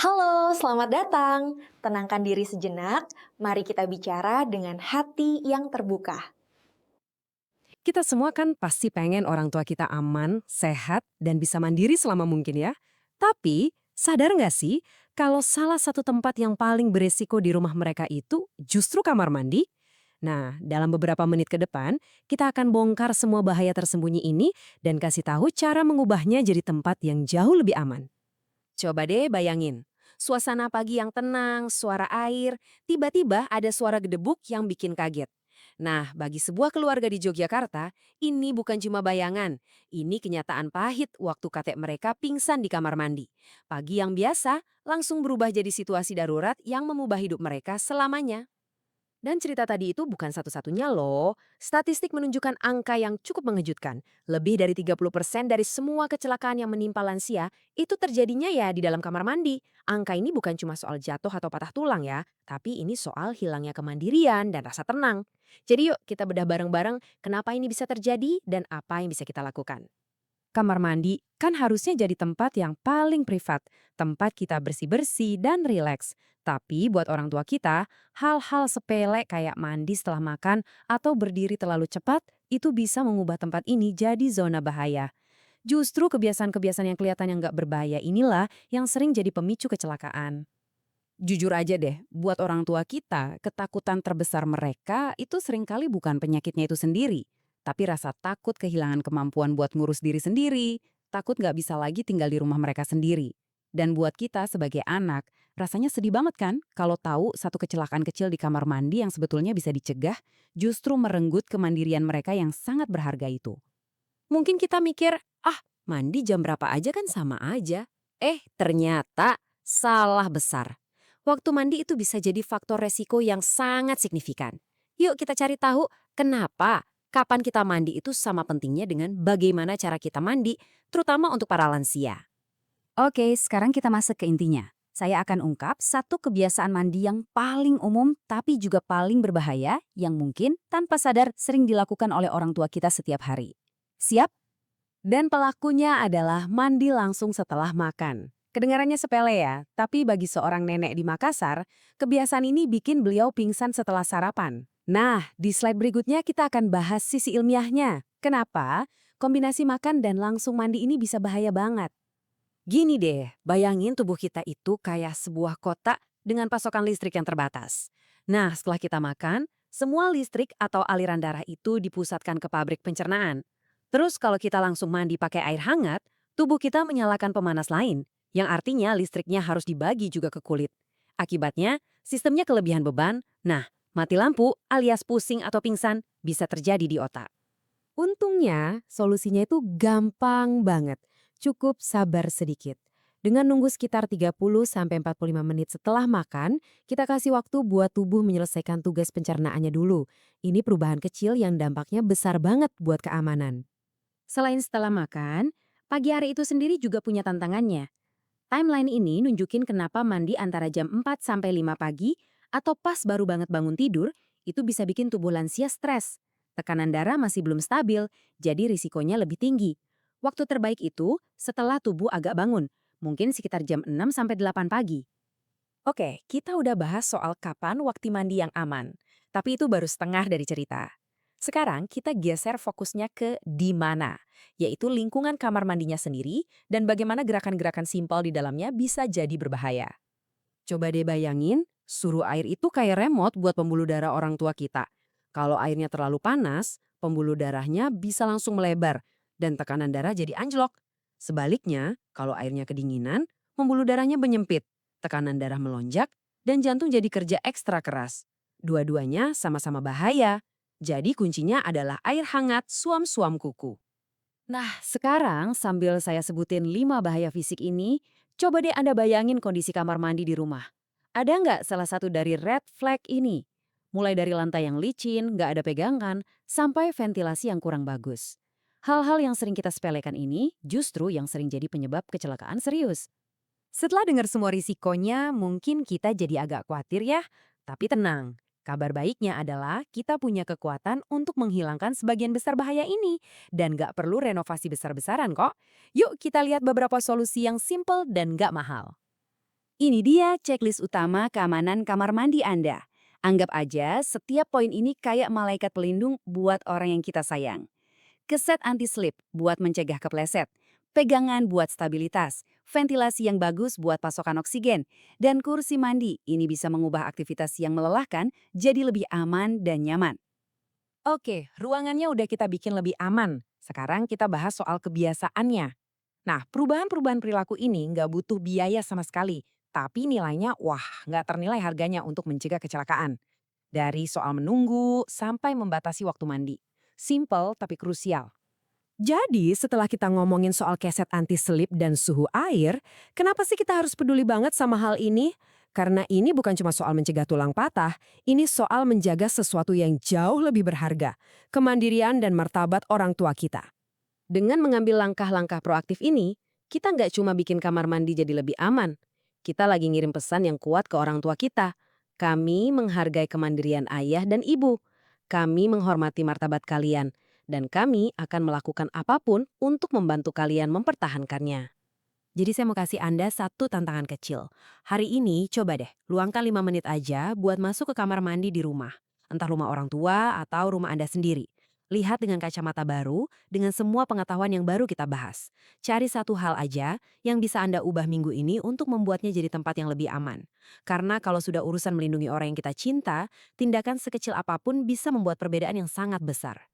Halo, selamat datang. Tenangkan diri sejenak. Mari kita bicara dengan hati yang terbuka. Kita semua kan pasti pengen orang tua kita aman, sehat, dan bisa mandiri selama mungkin ya. Tapi, sadar nggak sih kalau salah satu tempat yang paling beresiko di rumah mereka itu justru kamar mandi? Nah, dalam beberapa menit ke depan, kita akan bongkar semua bahaya tersembunyi ini dan kasih tahu cara mengubahnya jadi tempat yang jauh lebih aman. Coba deh bayangin, suasana pagi yang tenang, suara air, tiba-tiba ada suara gedebuk yang bikin kaget. Nah, bagi sebuah keluarga di Yogyakarta, ini bukan cuma bayangan. Ini kenyataan pahit waktu kakek mereka pingsan di kamar mandi. Pagi yang biasa langsung berubah jadi situasi darurat yang mengubah hidup mereka selamanya. Dan cerita tadi itu bukan satu-satunya loh. Statistik menunjukkan angka yang cukup mengejutkan. Lebih dari 30% dari semua kecelakaan yang menimpa lansia itu terjadinya ya di dalam kamar mandi. Angka ini bukan cuma soal jatuh atau patah tulang ya, tapi ini soal hilangnya kemandirian dan rasa tenang. Jadi yuk kita bedah bareng-bareng kenapa ini bisa terjadi dan apa yang bisa kita lakukan. Kamar mandi kan harusnya jadi tempat yang paling privat, tempat kita bersih-bersih dan rileks. Tapi buat orang tua kita, hal-hal sepele kayak mandi setelah makan atau berdiri terlalu cepat itu bisa mengubah tempat ini jadi zona bahaya. Justru kebiasaan-kebiasaan yang kelihatan yang nggak berbahaya inilah yang sering jadi pemicu kecelakaan. Jujur aja deh, buat orang tua kita, ketakutan terbesar mereka itu seringkali bukan penyakitnya itu sendiri, tapi rasa takut kehilangan kemampuan buat ngurus diri sendiri, takut nggak bisa lagi tinggal di rumah mereka sendiri. Dan buat kita sebagai anak, rasanya sedih banget kan kalau tahu satu kecelakaan kecil di kamar mandi yang sebetulnya bisa dicegah, justru merenggut kemandirian mereka yang sangat berharga itu. Mungkin kita mikir, ah mandi jam berapa aja kan sama aja. Ternyata salah besar. Waktu mandi itu bisa jadi faktor resiko yang sangat signifikan. Yuk kita cari tahu kenapa kapan kita mandi itu sama pentingnya dengan bagaimana cara kita mandi, terutama untuk para lansia. Oke, sekarang kita masuk ke intinya. Saya akan ungkap satu kebiasaan mandi yang paling umum tapi juga paling berbahaya yang mungkin tanpa sadar sering dilakukan oleh orang tua kita setiap hari. Siap? Dan pelakunya adalah mandi langsung setelah makan. Kedengarannya sepele ya, tapi bagi seorang nenek di Makassar, kebiasaan ini bikin beliau pingsan setelah sarapan. Nah, di slide berikutnya kita akan bahas sisi ilmiahnya. Kenapa? Kombinasi makan dan langsung mandi ini bisa bahaya banget. Gini deh, bayangin tubuh kita itu kayak sebuah kotak dengan pasokan listrik yang terbatas. Nah, setelah kita makan, semua listrik atau aliran darah itu dipusatkan ke pabrik pencernaan. Terus kalau kita langsung mandi pakai air hangat, tubuh kita menyalakan pemanas lain, yang artinya listriknya harus dibagi juga ke kulit. Akibatnya, sistemnya kelebihan beban, nah, mati lampu alias pusing atau pingsan bisa terjadi di otak. Untungnya, solusinya itu gampang banget. Cukup sabar sedikit. Dengan nunggu sekitar 30-45 menit setelah makan, kita kasih waktu buat tubuh menyelesaikan tugas pencernaannya dulu. Ini perubahan kecil yang dampaknya besar banget buat keamanan. Selain setelah makan, pagi hari itu sendiri juga punya tantangannya. Timeline ini nunjukin kenapa mandi antara jam 4 sampai 5 pagi atau pas baru banget bangun tidur itu bisa bikin tubuh lansia stres. Tekanan darah masih belum stabil, jadi risikonya lebih tinggi. Waktu terbaik itu setelah tubuh agak bangun, mungkin sekitar jam 6 sampai 8 pagi. Oke, kita udah bahas soal kapan waktu mandi yang aman. Tapi itu baru setengah dari cerita. Sekarang kita geser fokusnya ke di mana, yaitu lingkungan kamar mandinya sendiri dan bagaimana gerakan-gerakan simpel di dalamnya bisa jadi berbahaya. Coba deh bayangin, suruh air itu kayak remote buat pembuluh darah orang tua kita. Kalau airnya terlalu panas, pembuluh darahnya bisa langsung melebar dan tekanan darah jadi anjlok. Sebaliknya, kalau airnya kedinginan, pembuluh darahnya menyempit, tekanan darah melonjak, dan jantung jadi kerja ekstra keras. Dua-duanya sama-sama bahaya. Jadi kuncinya adalah air hangat suam-suam kuku. Nah, sekarang sambil saya sebutin 5 bahaya fisik ini, coba deh Anda bayangin kondisi kamar mandi di rumah. Ada nggak salah satu dari red flag ini? Mulai dari lantai yang licin, nggak ada pegangan, sampai ventilasi yang kurang bagus. Hal-hal yang sering kita sepelekan ini justru yang sering jadi penyebab kecelakaan serius. Setelah dengar semua risikonya, mungkin kita jadi agak khawatir ya. Tapi tenang, kabar baiknya adalah kita punya kekuatan untuk menghilangkan sebagian besar bahaya ini. Dan gak perlu renovasi besar-besaran kok. Yuk kita lihat beberapa solusi yang simple dan gak mahal. Ini dia checklist utama keamanan kamar mandi Anda. Anggap aja setiap poin ini kayak malaikat pelindung buat orang yang kita sayang. Keset anti-slip buat mencegah kepleset. Pegangan buat stabilitas. Ventilasi yang bagus buat pasokan oksigen. Dan kursi mandi ini bisa mengubah aktivitas yang melelahkan jadi lebih aman dan nyaman. Oke, ruangannya udah kita bikin lebih aman. Sekarang kita bahas soal kebiasaannya. Nah, perubahan-perubahan perilaku ini nggak butuh biaya sama sekali. Tapi nilainya, wah, nggak ternilai harganya untuk mencegah kecelakaan. Dari soal menunggu sampai membatasi waktu mandi. Simple tapi krusial. Jadi setelah kita ngomongin soal keset anti-slip dan suhu air, kenapa sih kita harus peduli banget sama hal ini? Karena ini bukan cuma soal mencegah tulang patah, ini soal menjaga sesuatu yang jauh lebih berharga, kemandirian dan martabat orang tua kita. Dengan mengambil langkah-langkah proaktif ini, kita nggak cuma bikin kamar mandi jadi lebih aman, kita lagi ngirim pesan yang kuat ke orang tua kita. Kami menghargai kemandirian ayah dan ibu. Kami menghormati martabat kalian. Dan kami akan melakukan apapun untuk membantu kalian mempertahankannya. Jadi saya mau kasih Anda satu tantangan kecil. Hari ini coba deh, luangkan 5 menit aja buat masuk ke kamar mandi di rumah. Entah rumah orang tua atau rumah Anda sendiri. Lihat dengan kacamata baru, dengan semua pengetahuan yang baru kita bahas. Cari satu hal aja yang bisa Anda ubah minggu ini untuk membuatnya jadi tempat yang lebih aman. Karena kalau sudah urusan melindungi orang yang kita cinta, tindakan sekecil apapun bisa membuat perbedaan yang sangat besar.